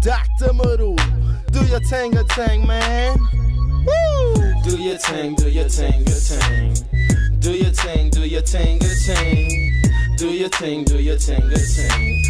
Dr. Moreu. Do your tang, man. Woo! Do your tang, do your tang, tang. Do your tang, do your tang, tang. Do your tang, do your tang, tang.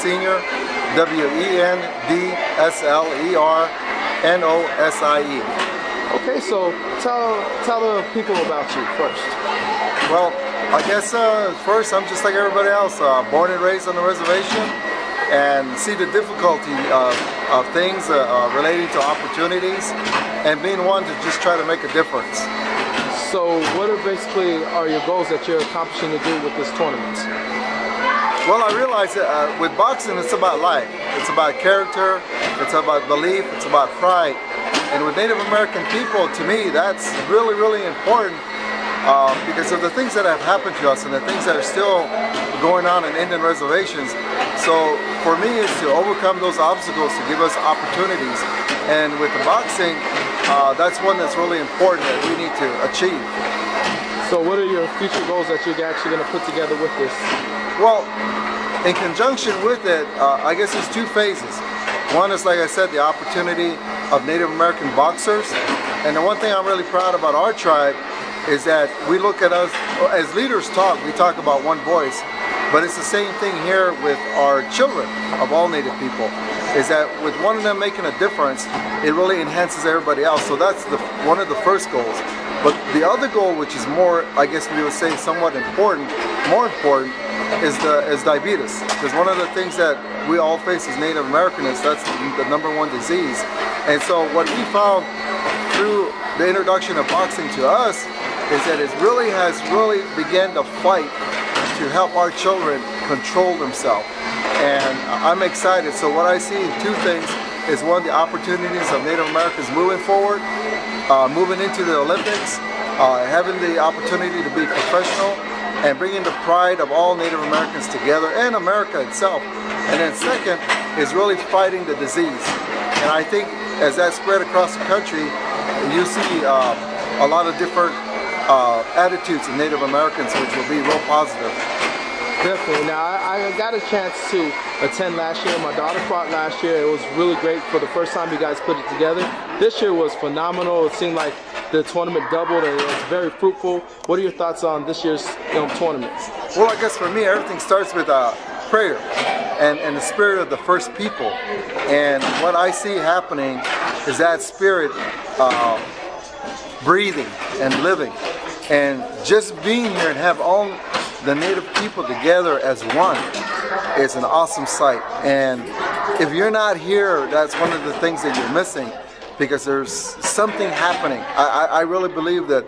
Senior, W-E-N-D-S-L-E-R-N-O-S-I-E. Okay, so tell the people about you first. Well, I guess first I'm just like everybody else, born and raised on the reservation, and see the difficulty of things relating to opportunities, and being one to just try to make a difference. So what are your goals that you're accomplishing to do with this tournament? Well, I realize that with boxing, it's about life. It's about character, it's about belief, it's about pride. And with Native American people, to me, that's really, really important because of the things that have happened to us and the things that are still going on in Indian reservations. So for me, it's to overcome those obstacles to give us opportunities. And with the boxing, that's one that's really important that we need to achieve. So what are your future goals that you're actually going to put together with this? Well, in conjunction with it, I guess there's two phases. One is, like I said, the opportunity of Native American boxers. And the one thing I'm really proud about our tribe is that we look at us, as leaders talk, we talk about one voice. But it's the same thing here with our children of all Native people, is that with one of them making a difference, it really enhances everybody else. So that's one of the first goals. But the other goal, which is more, I guess we would say, somewhat important, more important is diabetes, because one of the things that we all face as Native Americans, that's the #1 disease. And so what we found through the introduction of boxing to us is that it has really began to fight to help our children control themselves. And I'm excited. So what I see, two things, is one, the opportunities of Native Americans moving forward, moving into the Olympics, having the opportunity to be professional, and bringing the pride of all Native Americans together and America itself. And then second is really fighting the disease. And I think as that spread across the country, you see a lot of different attitudes in Native Americans, which will be real positive. Definitely. Now, I got a chance to attend last year. My daughter fought last year. It was really great for the first time you guys put it together. This year was phenomenal. It seemed like the tournament doubled and it was very fruitful. What are your thoughts on this year's tournament? Well, I guess for me, everything starts with prayer and the spirit of the first people. And what I see happening is that spirit breathing and living. And just being here and have all the Native people together as one is an awesome sight. And if you're not here, that's one of the things that you're missing, because there's something happening. I really believe that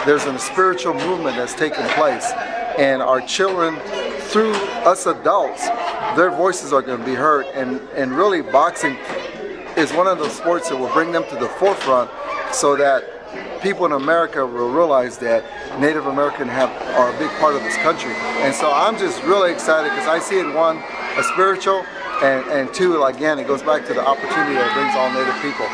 there's a spiritual movement that's taking place, and our children, through us adults, their voices are going to be heard. And really, boxing is one of those sports that will bring them to the forefront, so that people in America will realize that Native American are a big part of this country. And so I'm just really excited, because I see it, one, a spiritual, and two, again, it goes back to the opportunity that it brings all Native people.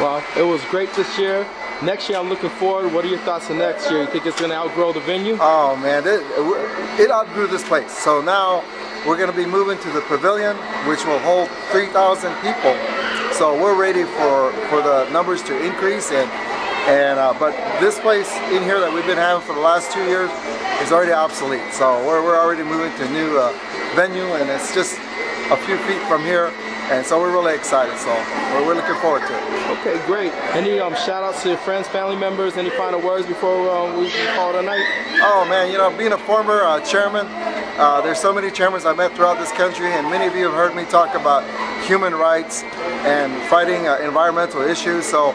Well, it was great this year. Next year, I'm looking forward. What are your thoughts on next year? You think it's going to outgrow the venue? Oh man, it outgrew this place. So now we're going to be moving to the pavilion, which will hold 3,000 people. So we're ready for the numbers to increase, but this place in here that we've been having for the last 2 years is already obsolete. So we're already moving to a new venue, and it's just a few feet from here. And so we're really excited, so we're looking forward to it. Okay, great. Any shout outs to your friends, family members, any final words before we call it a night? Oh man, being a former chairman, there's so many chairmans I met throughout this country, and many of you have heard me talk about human rights and fighting environmental issues. So,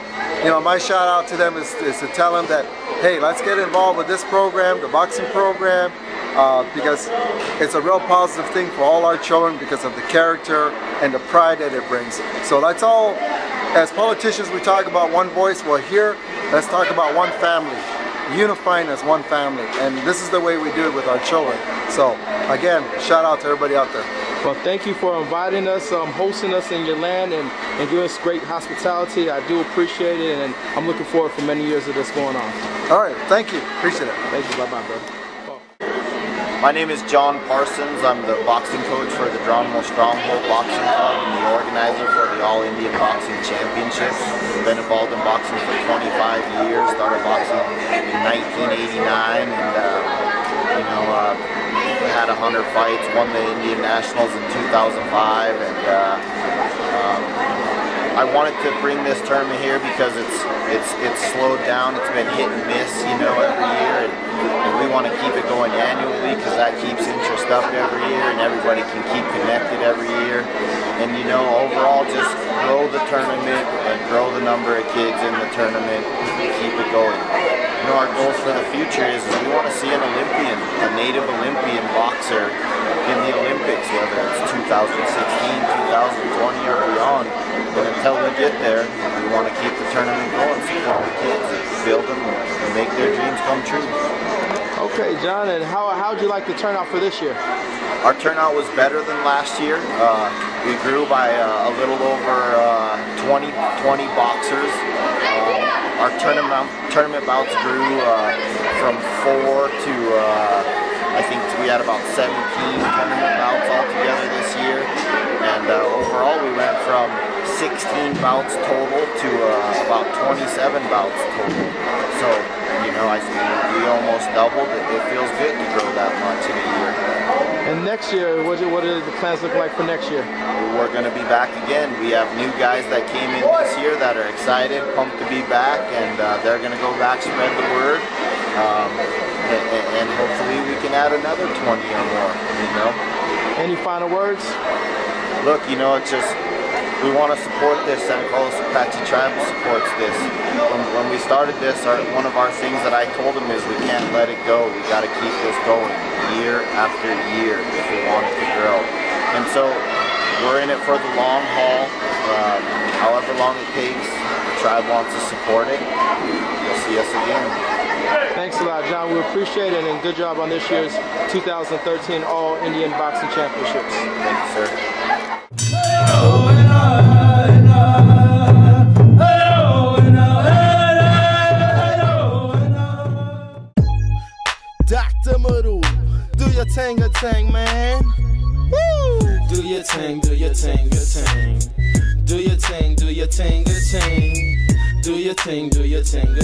my shout out to them is to tell them that, hey, let's get involved with this program, the boxing program, because it's a real positive thing for all our children because of the character and the pride that it brings. So that's all. As politicians, we talk about one voice. Well, here, let's talk about one family, unifying as one family. And this is the way we do it with our children. So again, shout out to everybody out there. Well, thank you for inviting us, hosting us in your land, and giving us great hospitality. I do appreciate it, and I'm looking forward for many years of this going on. All right, thank you. Appreciate it. Thank you. Bye-bye, brother. My name is John Parsons. I'm the boxing coach for the Geronimo Stronghold Boxing Club and the organizer for the All-Indian Boxing Championships. I've been involved in boxing for 25 years, started boxing in 1989, and had 100 fights, won the Indian Nationals in 2005, and I wanted to bring this tournament here because it's slowed down. It's been hit and miss, every year, and we want to keep it going annually because that keeps interest up every year, and everybody can keep connected every year. And overall, just grow the tournament and grow the number of kids in the tournament and keep it going. Our goals for the future is we want to see an Olympian, a Native Olympian boxer in the Olympics, whether it's 2016, 2020, or beyond. But until we get there, we want to keep the tournament going, support the kids, and build them and make their dreams come true. Okay, John, and how'd you like the turnout for this year? Our turnout was better than last year. We grew by a little over 20 boxers. Our tournament bouts grew from 4 to I think we had about 17 tournament bouts altogether this year, and overall we went from 16 bouts total to about 27 bouts total. So I think we almost doubled. It feels good to grow that much in a year. And next year, what do the plans look like for next year? We're going to be back again. We have new guys that came in this year that are excited, pumped to be back, and they're going to go back, spread the word. and hopefully we can add another 20 or more, you know. Any final words? Look, you know, it's just, we want to support this. San Carlos Apache Tribal supports this. When we started this, one of our things that I told them is we can't let it go. We got to keep this going year after year if we want it to grow. And so we're in it for the long haul. However long it takes, the tribe wants to support it. You'll see us again. Thanks a lot, John. We appreciate it, and good job on this year's 2013 All Indian Boxing Championships. Thank you, sir. Dr. Moreu, do your tang, man. Woo! Do your tang, do your tang. Do your tang, do your tang. Do your thing, do your tang.